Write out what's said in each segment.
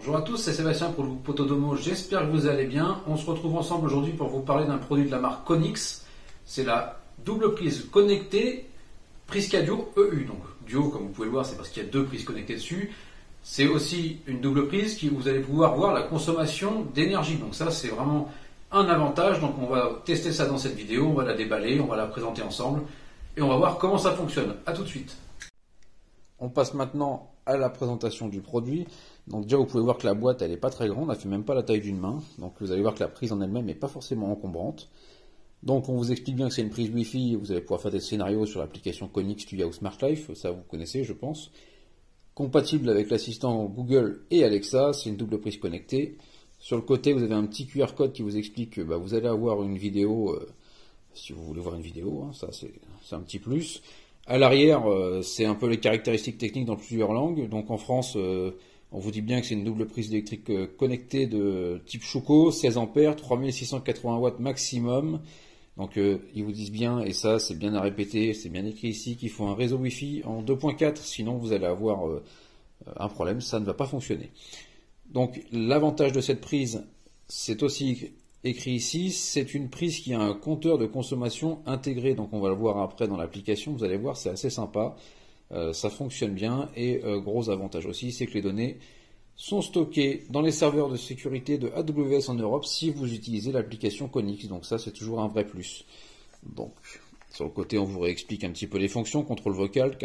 Bonjour à tous, c'est Sébastien pour le groupe Potodomo, j'espère que vous allez bien. On se retrouve ensemble aujourd'hui pour vous parler d'un produit de la marque Konix. C'est la double prise connectée Prisca Duo EU. Donc Duo, comme vous pouvez le voir, c'est parce qu'il y a deux prises connectées dessus. C'est aussi une double prise qui vous allez pouvoir voir la consommation d'énergie. Donc ça, c'est vraiment un avantage. Donc on va tester ça dans cette vidéo, on va la déballer, on va la présenter ensemble et on va voir comment ça fonctionne. A tout de suite. On passe maintenant à la présentation du produit. Donc déjà vous pouvez voir que la boîte elle n'est pas très grande, elle fait même pas la taille d'une main. Donc vous allez voir que la prise en elle-même n'est pas forcément encombrante. Donc on vous explique bien que c'est une prise Wi-Fi, vous allez pouvoir faire des scénarios sur l'application Konix Studio Smart Life, ça vous connaissez je pense. Compatible avec l'assistant Google et Alexa, c'est une double prise connectée. Sur le côté vous avez un petit QR code qui vous explique que vous allez avoir une vidéo, si vous voulez voir une vidéo, hein, ça c'est un petit plus. À l'arrière, c'est un peu les caractéristiques techniques dans plusieurs langues. Donc en France, on vous dit bien que c'est une double prise électrique connectée de type Choco, 16 ampères, 3680 watts maximum. Donc ils vous disent bien, et ça c'est bien à répéter, c'est bien écrit ici, qu'il faut un réseau Wi-Fi en 2.4, sinon vous allez avoir un problème, ça ne va pas fonctionner. Donc l'avantage de cette prise, c'est aussi écrit ici, c'est une prise qui a un compteur de consommation intégré, donc on va le voir après dans l'application, vous allez voir c'est assez sympa, ça fonctionne bien et gros avantage aussi c'est que les données sont stockées dans les serveurs de sécurité de AWS en Europe si vous utilisez l'application Konix, donc ça c'est toujours un vrai plus. Donc sur le côté on vous réexplique un petit peu les fonctions, contrôle vocal,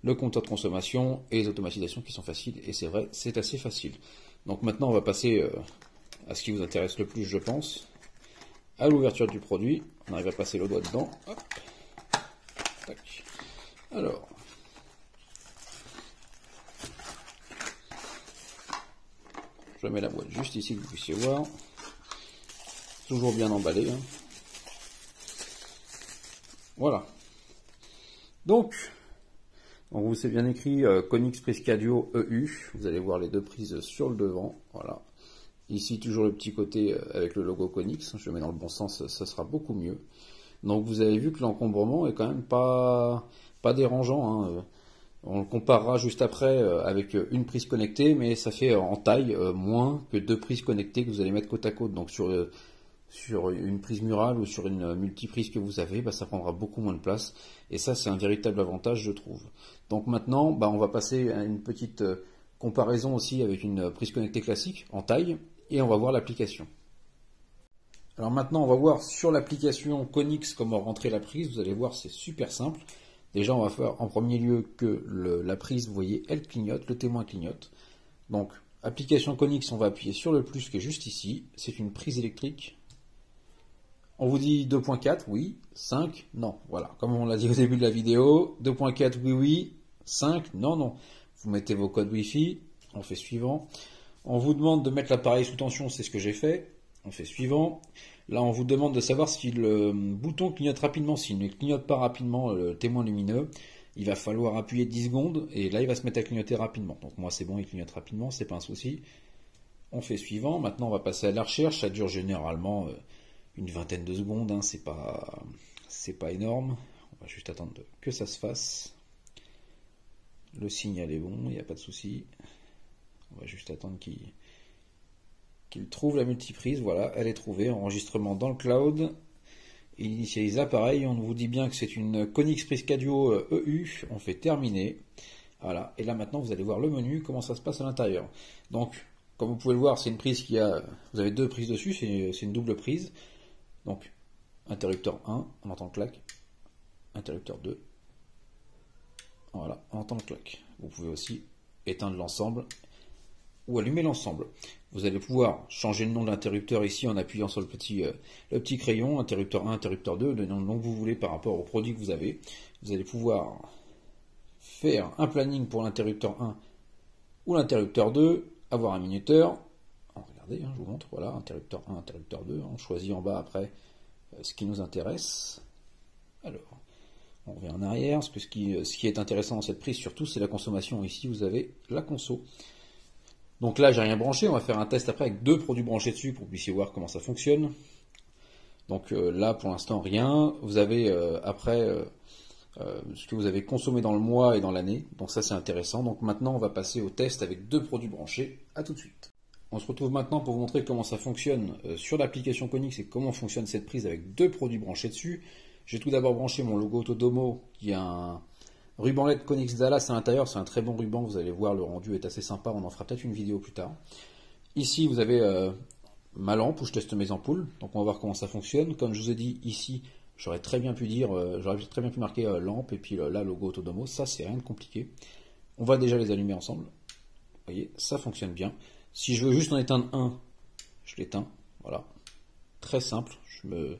le compteur de consommation et les automatisations qui sont faciles, et c'est vrai c'est assez facile. Donc maintenant on va passer à ce qui vous intéresse le plus, je pense, à l'ouverture du produit. On arrive à passer le doigt dedans. Hop. Tac. Alors, je mets la boîte juste ici que vous puissiez voir. Toujours bien emballé. Hein. Voilà. Donc, on vous c'est bien écrit Konix Prisca Duo EU. Vous allez voir les deux prises sur le devant. Voilà. Ici, toujours le petit côté avec le logo Konix. Je le mets dans le bon sens, ça sera beaucoup mieux. Donc, vous avez vu que l'encombrement est quand même pas dérangeant. Hein. On le comparera juste après avec une prise connectée, mais ça fait en taille moins que deux prises connectées que vous allez mettre côte à côte. Donc, sur une prise murale ou sur une multiprise que vous avez, ça prendra beaucoup moins de place. Et ça, c'est un véritable avantage, je trouve. Donc maintenant, on va passer à une petite comparaison aussi avec une prise connectée classique en taille. Et on va voir l'application. Alors maintenant, on va voir sur l'application Konix comment rentrer la prise. Vous allez voir, c'est super simple. Déjà, on va faire en premier lieu que la prise, vous voyez, elle clignote, le témoin clignote. Donc, application Konix, on va appuyer sur le plus qui est juste ici. C'est une prise électrique. On vous dit 2.4, oui. 5, non. Voilà, comme on l'a dit au début de la vidéo. 2.4, oui, oui. 5, non, non. Vous mettez vos codes Wi-Fi. On fait suivant. On vous demande de mettre l'appareil sous tension, c'est ce que j'ai fait. On fait suivant. Là, on vous demande de savoir si le bouton clignote rapidement. S'il ne clignote pas rapidement, le témoin lumineux, il va falloir appuyer 10 secondes et là, il va se mettre à clignoter rapidement. Donc moi, c'est bon, il clignote rapidement, c'est pas un souci. On fait suivant. Maintenant, on va passer à la recherche. Ça dure généralement une vingtaine de secondes. Hein. C'est pas énorme. On va juste attendre que ça se fasse. Le signal est bon, il n'y a pas de souci. On va juste attendre qu'il trouve la multiprise. Voilà, elle est trouvée. Enregistrement dans le cloud. Il initialise l'appareil. On vous dit bien que c'est une Konix Prisca Duo EU. On fait terminer. Voilà. Et là maintenant, vous allez voir le menu, comment ça se passe à l'intérieur. Donc, comme vous pouvez le voir, c'est une prise qui a... Vous avez deux prises dessus. C'est une double prise. Donc, interrupteur 1, on entend le clac. Interrupteur 2. Voilà, on entend le clac. Vous pouvez aussi éteindre l'ensemble ou allumer l'ensemble. Vous allez pouvoir changer le nom de l'interrupteur ici en appuyant sur le petit crayon, interrupteur 1, interrupteur 2, le nom que vous voulez par rapport au produit que vous avez. Vous allez pouvoir faire un planning pour l'interrupteur 1 ou l'interrupteur 2, avoir un minuteur. Regardez, je vous montre, voilà, interrupteur 1, interrupteur 2. On choisit en bas après ce qui nous intéresse. Alors, on revient en arrière, parce que ce qui est intéressant dans cette prise surtout, c'est la consommation. Ici, vous avez la conso. Donc là, j'ai rien branché. On va faire un test après avec deux produits branchés dessus pour que vous puissiez voir comment ça fonctionne. Donc là, pour l'instant, rien. Vous avez après ce que vous avez consommé dans le mois et dans l'année. Donc ça c'est intéressant. Donc maintenant on va passer au test avec 2 produits branchés. À tout de suite. On se retrouve maintenant pour vous montrer comment ça fonctionne sur l'application Konix et comment fonctionne cette prise avec 2 produits branchés dessus. J'ai tout d'abord branché mon logo Autodomo qui a un ruban LED Konix Dallas à l'intérieur. C'est un très bon ruban, vous allez voir, le rendu est assez sympa. On en fera peut-être une vidéo plus tard. Ici vous avez ma lampe où je teste mes ampoules. Donc on va voir comment ça fonctionne. Comme je vous ai dit ici, j'aurais très bien pu marquer lampe et puis là logo Autodomo. Ça c'est rien de compliqué. On va déjà les allumer ensemble. Vous voyez, ça fonctionne bien. Si je veux juste en éteindre un, je l'éteins. Voilà. Très simple. Je me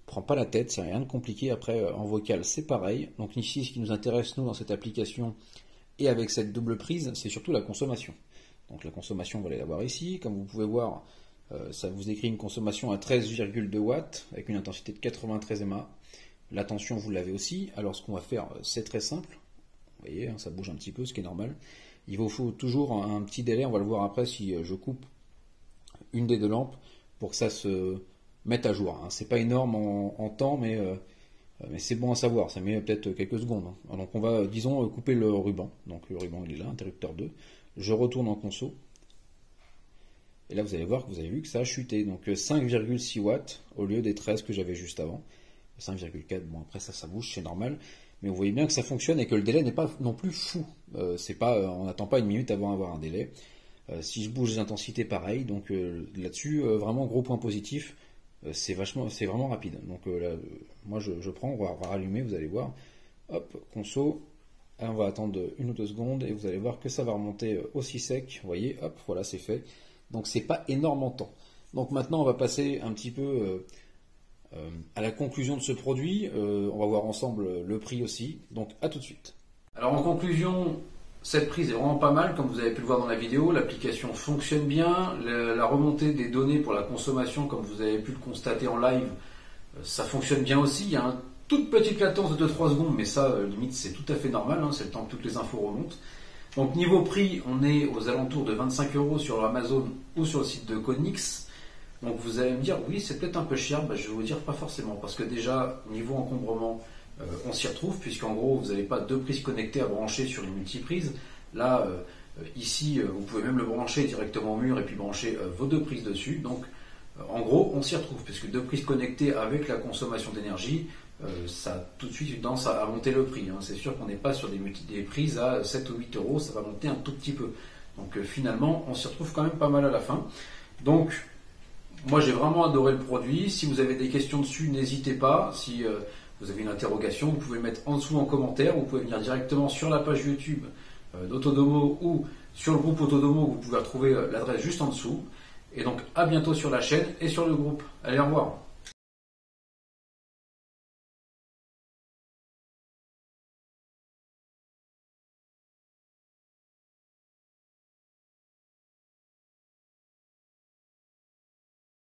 prends pas la tête, c'est rien de compliqué. Après, en vocal, c'est pareil. Donc ici, ce qui nous intéresse, nous, dans cette application, et avec cette double prise, c'est surtout la consommation. Donc la consommation, vous allez la voir ici. Comme vous pouvez voir, ça vous écrit une consommation à 13,2 watts, avec une intensité de 93 mA. La tension, vous l'avez aussi. Alors ce qu'on va faire, c'est très simple. Vous voyez, ça bouge un petit peu, ce qui est normal. Il vous faut toujours un petit délai, on va le voir après si je coupe une des 2 lampes pour que ça se mette à jour. C'est pas énorme en temps, mais c'est bon à savoir, ça met peut-être quelques secondes. Donc on va, disons, couper le ruban. Donc le ruban il est là, interrupteur 2. Je retourne en conso. Et là vous allez voir que vous avez vu que ça a chuté. Donc 5,6 watts au lieu des 13 que j'avais juste avant. 5,4, bon après ça bouge, c'est normal. Mais vous voyez bien que ça fonctionne et que le délai n'est pas non plus fou. On n'attend pas 1 minute avant d'avoir un délai. Si je bouge les intensités, pareil. Donc là-dessus, vraiment gros point positif. C'est vraiment rapide. Donc là, moi je prends, on va rallumer, vous allez voir. Hop, conso. On va attendre 1 ou 2 secondes et vous allez voir que ça va remonter aussi sec. Vous voyez, hop, voilà, c'est fait. Donc c'est pas énorme en temps. Donc maintenant on va passer un petit peu à la conclusion de ce produit. On va voir ensemble le prix aussi. Donc à tout de suite. Alors en conclusion, cette prise est vraiment pas mal, comme vous avez pu le voir dans la vidéo. L'application fonctionne bien. La remontée des données pour la consommation, comme vous avez pu le constater en live, ça fonctionne bien aussi. Il y a une toute petite latence de 2-3 secondes, mais ça, limite, c'est tout à fait normal. C'est le temps que toutes les infos remontent. Donc niveau prix, on est aux alentours de 25 € sur Amazon ou sur le site de Konix. Donc vous allez me dire, oui, c'est peut-être un peu cher. Je vais vous dire pas forcément, parce que déjà, niveau encombrement, on s'y retrouve, puisqu'en gros, vous n'avez pas 2 prises connectées à brancher sur une multiprise. Là, ici, vous pouvez même le brancher directement au mur et puis brancher vos 2 prises dessus. Donc, en gros, on s'y retrouve, puisque 2 prises connectées avec la consommation d'énergie, ça a tout de suite une tendance à monter le prix. C'est sûr qu'on n'est pas sur des prises à 7 ou 8 €, ça va monter un tout petit peu. Donc finalement, on s'y retrouve quand même pas mal à la fin. Donc, moi j'ai vraiment adoré le produit. Si vous avez des questions dessus, n'hésitez pas. Si vous avez une interrogation, vous pouvez le mettre en dessous en commentaire. Vous pouvez venir directement sur la page YouTube d'Autodomo ou sur le groupe Autodomo. Vous pouvez retrouver l'adresse juste en dessous. Et donc à bientôt sur la chaîne et sur le groupe. Allez, au revoir.